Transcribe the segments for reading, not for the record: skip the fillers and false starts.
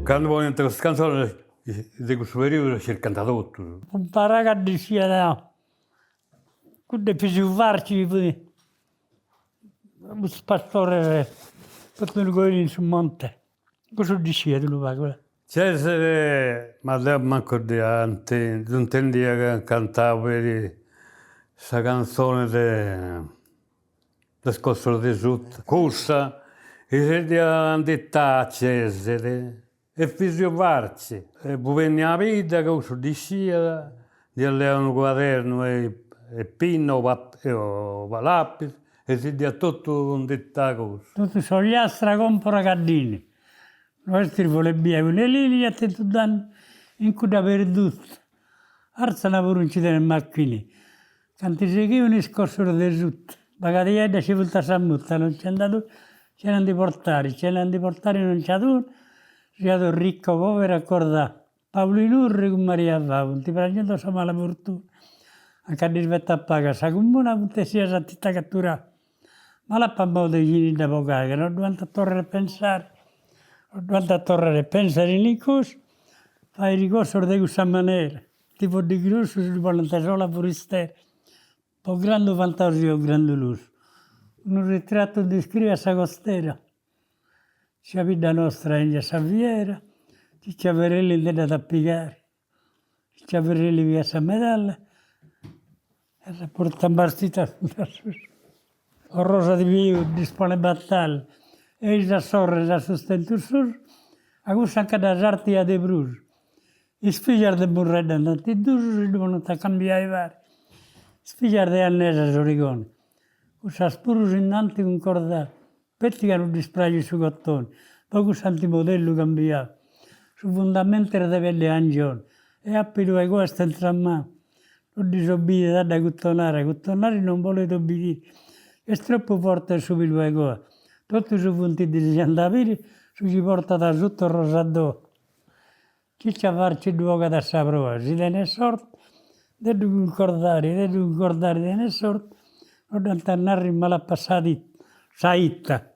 Quando voglio entrare questa canzone, di questo periodo c'è il cantatore. Un paragà di scia, quando feci farci, un pastore, per il governo sul monte. Cosa dice tu, Pacola? C'è, ma lei manco di ante, non intendi che cantavo questa canzone del scosso di sud. Questa, e se di andetta a Cesare, e fisi farci. E poi la vita che uso di scia, di un quaderno e pinno o lapis, e si dia tutto un dettaglio. Tutti sono gli astra compra cardini. Nostri volebbe con le linee a te tu dan in cui da perduto. Arsana pure un cittadino macchini. Canti seguivano il scorso del sud. Magari da ci volta samutta, non c'è andato, c'erano di portare, non c'è tu, c'è stato ricco, povero, accordato. Paolino Urri con Maria Fava, ti prendo la mala fortuna. Anche a rispetto a paga, sa comune, tutte sia sattita cattura. Ma la pampa dei giri da poca, che non dobbiamo tornare a pensare. Non dobbiamo tornare a pensare in cosa, fai ricorso di questa maniera. Tipo di grosso si vuole solo per stare. Poi grande fantasia, grande luce. Un ritratto di scrivere a questa costiera. C'è la vita nostra in Saviera, c'è Verelli in da piegare, c'è Verelli via sa medaglia, e la porta bastita o rosa di vivo, dispone battaglia, e già sorre, già sostento sur, a questo anche da arti a de brus. I sfigliar de burreda andati duro, si devono cambiare i vari. Sfigliar de annesa sorigoni. Questa spurus innanti concordati. Petticano di spragli su cottone, poi questo antimodello cambiato. Su fondamento era da velle angione, e appido ai questo entramma. Non disobbedire da cottonare non volete obbedire. È troppo forte su il luogo. Tutti su punti di andare, su ci porta da sotto il rosato. Chi ci farci due da sa prova, si tiene sorte, devo concordare tiene sorte, non antannare in malapassati, saitta.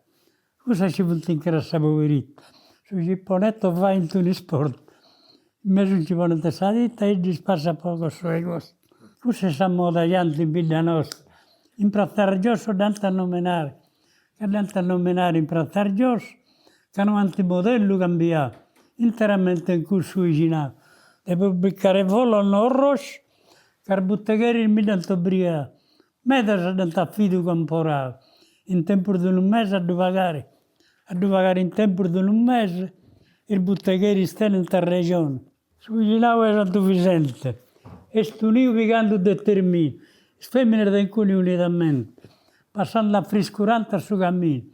Cosa ci vuol dire questa poveretta? Su cipponetto va in un sport. In mezzo ci vuole questa ditta e gli spassa poco sulle cose. Questa è la moda gli altri in vita nostra. In prattare giosso dante a nominare. Che dante a nominare in prattare giosso, che non antimodello cambiato. Interamente in cui suicinato. E per beccare volo non rosso, che buttegare il miliante brigato. Meta si dante a fido comporato. In tempo di un mese a dovagare in tempo di un mese, il butteghieri sta in questa regione. Suicinavo è Santo Vicente, e stunivo picando determino, sfemmine da incuni unitamente, passando la friscurante al suo cammino.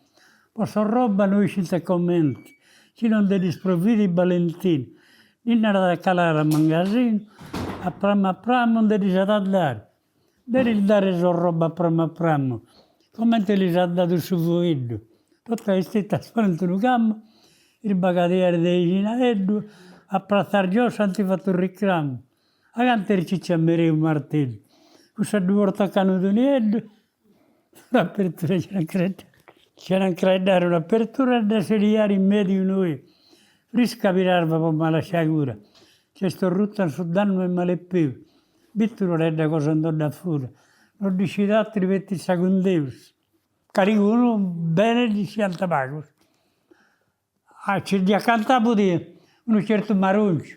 Poi sono roba noi ci si commenti, ci non devi sprovvidi i valentini, non era da calare al magazzino, a pramo non devi dare. Devi dare solo roba a pramo, come te li ha dato su fuoco. Tutta la stessa spaventa in campo, il bagadiere dei Ginaeddu, a pratar giosso hanno fatto un riclamo. A canterci c'è un martello. Questa due volte a cano di niente, l'apertura c'era un credere, un'apertura da seriare in medio noi. Frisca pirarva per mala sciagura. C'è sto rutto su danno e male più. Bitturo redda cosa andò da fuori. Non dici altri vetti secondeus. Caricuno bene di Sant'Abago. C'è di accanto a un certo Maruncio.